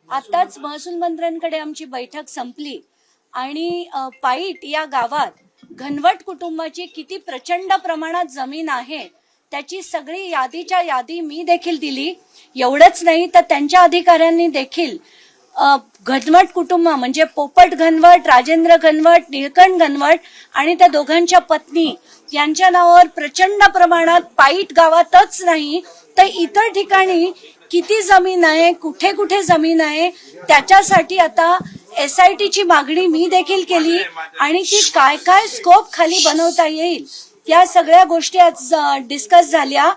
आताच महसूल मंत्र्यांकडे आमची बैठक संपली आणि पाईट या गावात घनवट कुटुंबाची किती प्रचंड प्रमाणात जमीन आहे त्याची सगळी यादीच्या यादी मी देखील दिली. एवढंच नाही तर त्यांच्या अधिकाऱ्यांनी देखील घनवट कुटुंब म्हणजे पोपट घनवट, राजेंद्र घनवट, निळकंठ घनवट आणि त्या दोघांच्या पत्नी यांच्या नावावर प्रचंड प्रमाणात पाईट गावातच नाही तर इतर ठिकाणी किती जमीन आहे, कुठे कुठे जमीन आहे त्याच्यासाठी आता SIT ची मागणी मी देखील केली आणि ती काय काय स्कोप खाली बनवता येईल या सगळ्या गोष्टी आज डिस्कस झाल्या.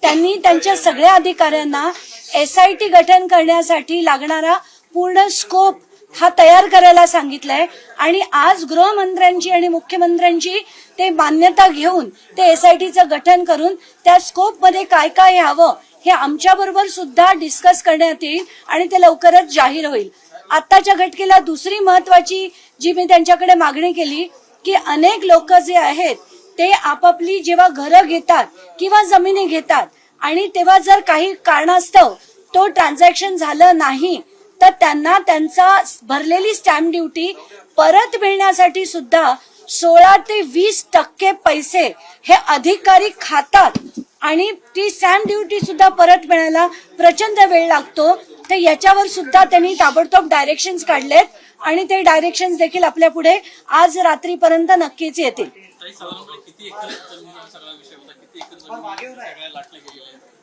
त्यांनी त्यांच्या सगळ्या अधिकाऱ्यांना SIT गठन करण्यासाठी लागणारा पूर्ण स्कोप हा तयार करायला सांगितलंय आणि आज गृहमंत्र्यांची आणि मुख्यमंत्र्यांची ते मान्यता घेऊन ते SITचं गठन करून त्या स्कोप मध्ये काय काय हवं हे आमच्या बरोबर सुद्धा डिस्कस करण्यात येईल आणि ते लवकरच जाहीर होईल. आताच्या घटकेला दुसरी महत्वाची जी मी त्यांच्याकडे मागणी केली की अनेक लोक जे आहेत ते आपापली जेव्हा घरं घेतात किंवा जमिनी घेतात आणि तेव्हा जर काही कारणास्तव तो ट्रान्झॅक्शन झालं नाही तर त्यांना त्यांचा भरलेली स्टॅम्प ड्युटी परत मिळण्यासाठी सुद्धा 16 ते 20% पैसे हे अधिकारी खातात आणि ती स्टॅम्प ड्युटी सुद्धा परत मिळायला प्रचंड वेळ लागतो. तर याच्यावर सुद्धा त्यांनी ताबडतोब डायरेक्शन्स काढलेत आणि ते डायरेक्शन्स देखील आपल्या पुढे आज रात्रीपर्यंत नक्कीच येतील.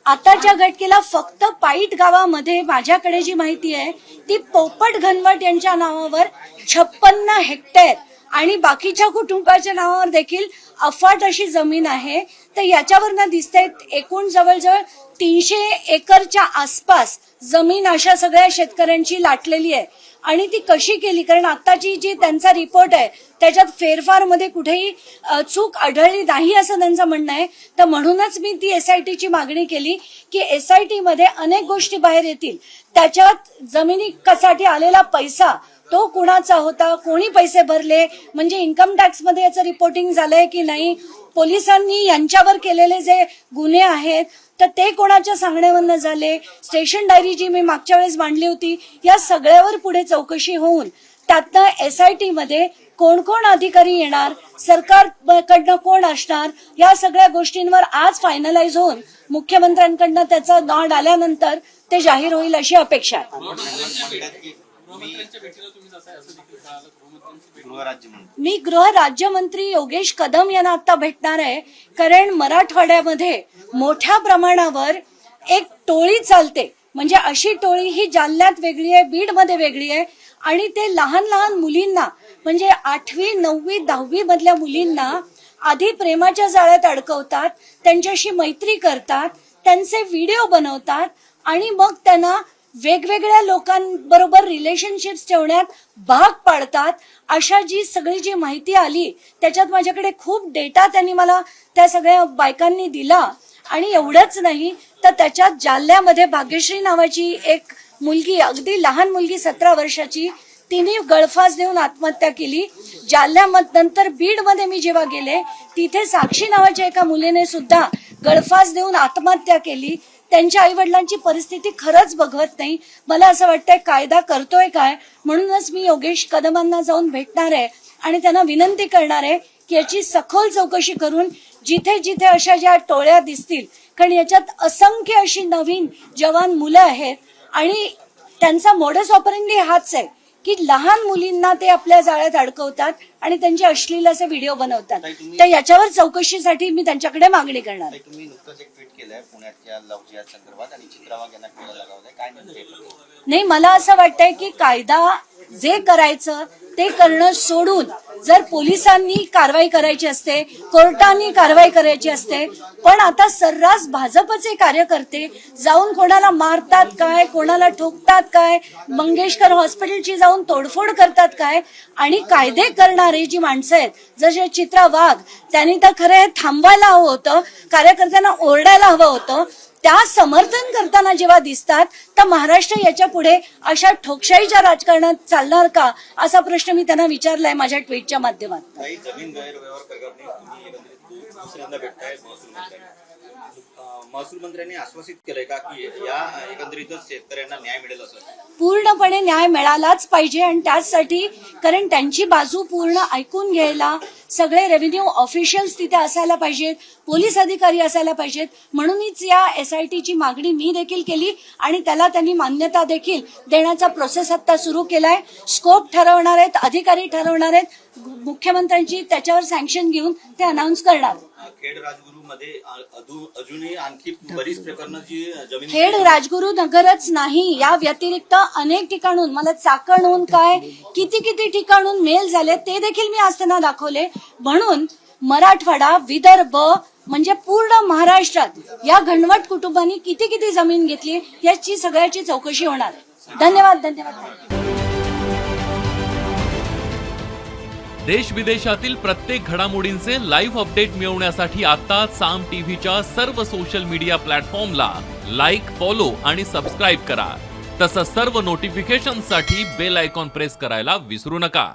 आताच्या घटकेला फक्त पाईट गावामध्ये माझ्याकडे जी माहिती आहे ती पोपट घनवट यांच्या नावावर 56 हेक्टर आणि बाकीच्या कुटुंबाच्या नावावर देखील अफाट अशी जमीन आहे. तर याच्यावरनं दिसतंय एकूण जवळजवळ 300 एकरच्या आसपास जमीन अशा सगळ्या शेतकऱ्यांची लाटलेली आहे आणि ती कशी केली कारण आताची जी त्यांचा रिपोर्ट आहे त्याच्यात फेरफार मध्ये कुठेही चूक आढळली नाही असं त्यांचं म्हणणं आहे. तर म्हणूनच मी ती SIT ची मागणी केली की SIT मध्ये अनेक गोष्टी बाहेर येतील. त्याच्यात जमिनीसाठी आलेला पैसा तो कुणाचा होता, कोणी पैसे भरले, म्हणजे इन्कम टॅक्स मध्ये याचं रिपोर्टिंग झालंय की नाही, पोलिसांनी यांच्यावर केलेले जे गुन्हे आहेत तर ते कोणाच्या सांगण्यावरनं झाले, स्टेशन डायरी जी मी मागच्या वेळेस मांडली होती या सगळ्यावर पुढे चौकशी होऊन त्यातनं SIT मध्ये कोण कोण अधिकारी येणार, सरकारकडनं कोण असणार या सगळ्या गोष्टींवर आज फायनलाइज होऊन मुख्यमंत्र्यांकडनं त्याचा नॉड आल्यानंतर ते जाहीर होईल अशी अपेक्षा आहे. मी गृह राज्यमंत्री योगेश कदम यांना आता भेटणार आहे कारण मराठवाड्यामध्ये मोठ्या प्रमाणावर एक टोळी चालते. म्हणजे अशी टोळी ही जालन्यात वेगळी आहे, बीडमध्ये वेगळी आहे आणि ते लहान लहान मुलींना म्हणजे 8वी 9वी 10वी मधल्या मुलींना आधी प्रेमाच्या जाळ्यात अडकवतात, त्यांच्याशी मैत्री करतात, त्यांचे व्हिडिओ बनवतात आणि मग त्यांना वेगवेगळ्या लोकांबरोबर रिलेशनशिप्स ठेवण्यात भाग पाडतात. अशा जी सगळी जी माहिती आली त्याच्यात माझ्याकडे खूप डेटा त्यांनी मला त्या सगळ्या बायकांनी दिला आणि एवढंच नाही तर त्याच्यात जालन्यामध्ये भाग्यश्री नावाची एक मुलगी, अगदी लहान मुलगी 17 वर्षाची, तिने गळफास देऊन आत्महत्या केली. जालन्यानंतर बीडमध्ये मी जेव्हा गेले तिथे साक्षी नावाच्या एका मुलीने सुद्धा गळफास देऊन आत्महत्या केली. त्यांच्या आई वडिलांची परिस्थिती खरंच बघवत नाही. मला असं वाटतंय कायदा करतोय काय, म्हणूनच मी योगेश कदमांना जाऊन भेटणार आहे आणि त्यांना विनंती करणार आहे की याची सखोल चौकशी करून जिथे जिथे अशा ज्या टोळ्या दिसतील, कारण याच्यात असंख्य अशी नवीन जवान मुलं आहेत आणि त्यांचा मोडस ऑपरेंडी हाच आहे की लहान मुलींना ते आपल्या जाळ्यात अडकवतात आणि त्यांचे अश्लील असे व्हिडिओ बनवतात. तर याच्यावर चौकशीसाठी मी त्यांच्याकडे मागणी करणार. तुम्ही नुकतंच एक ट्विट केलंय पुण्यातल्या लव्ह जिहाद संदर्भात आणि चित्रावाग यांना केलं लगावलंय, काय नाही, मला असं वाटतंय की कायदा जे करायचं ते करणं सोडून जर पोलिसांनी कारवाई करायची असते, कोर्टाने कारवाई करायची असते, पण आता सर्रास भाजपचे कार्यकर्ते जाऊन कोणाला मारतात काय, कोणाला ठोकतात काय, मंगेशकर हॉस्पिटलची जाऊन तोडफोड करतात काय आणि कायदे करणारी जी माणसं आहेत जसे चित्रा वाघ, त्यांनी तर खरं हे थांबवायला हवं होतं, कार्यकर्त्यांना ओरडायला हवं होतं. त्या समर्थन करताना जेव्हा दिसतात तर महाराष्ट्र याच्या पुढे अशा ठोकशाहीच्या राजकारणात चालणार का असा प्रश्न मी त्यांना विचारलाय माझ्या ट्विटच्या माध्यमातून. महसूल मंत्र्यांनी आश्वासित केलंय का की या एकंदरीतच शेतकऱ्यांना न्याय मिळेल असं? पूर्णपणे न्याय मिळालाच पाहिजे आणि त्याचसाठी कारण त्यांची बाजू पूर्ण ऐकून घ्यायला सगळे रेव्हेन्यू ऑफिशियल्स तिथे असायला पाहिजेत, पोलीस अधिकारी असायला पाहिजेत. म्हणूनच या SITची मागणी मी देखील केली आणि त्याला त्यांनी मान्यता देखील देण्याचा प्रोसेस आता सुरू केलाय. स्कोप ठरवणार आहेत, अधिकारी ठरवणार आहेत, मुख्यमंत्र्यांची त्याच्यावर सँक्शन घेऊन ते अनाऊन्स करणार. खेड राजगुरूमध्ये अजूनही आणखी बरीच प्रकरणं जी जमीन खेड राजगुरू नगरच नाही, या व्यतिरिक्त अनेक ठिकाणून मला चाकणहून काय किती ठिकाणून मेल झाले ते देखील मी आज त्यांना दाखवले. म्हणून मराठवाडा, विदर्भ म्हणजे पूर्ण महाराष्ट्रात या घनवट कुटुंबांनी किती जमीन घेतली याची सगळ्याची चौकशी होणार आहे. धन्यवाद. देश विदेशातील प्रत्येक घडामोडींचे लाईव्ह अपडेट मिळवण्यासाठी आता साम टीव्हीच्या सर्व सोशल मीडिया प्लॅटफॉर्मला लाईक, फॉलो आणि सबस्क्राईब करा. तसंच सर्व नोटिफिकेशनसाठी बेल आयकॉन प्रेस करायला विसरू नका.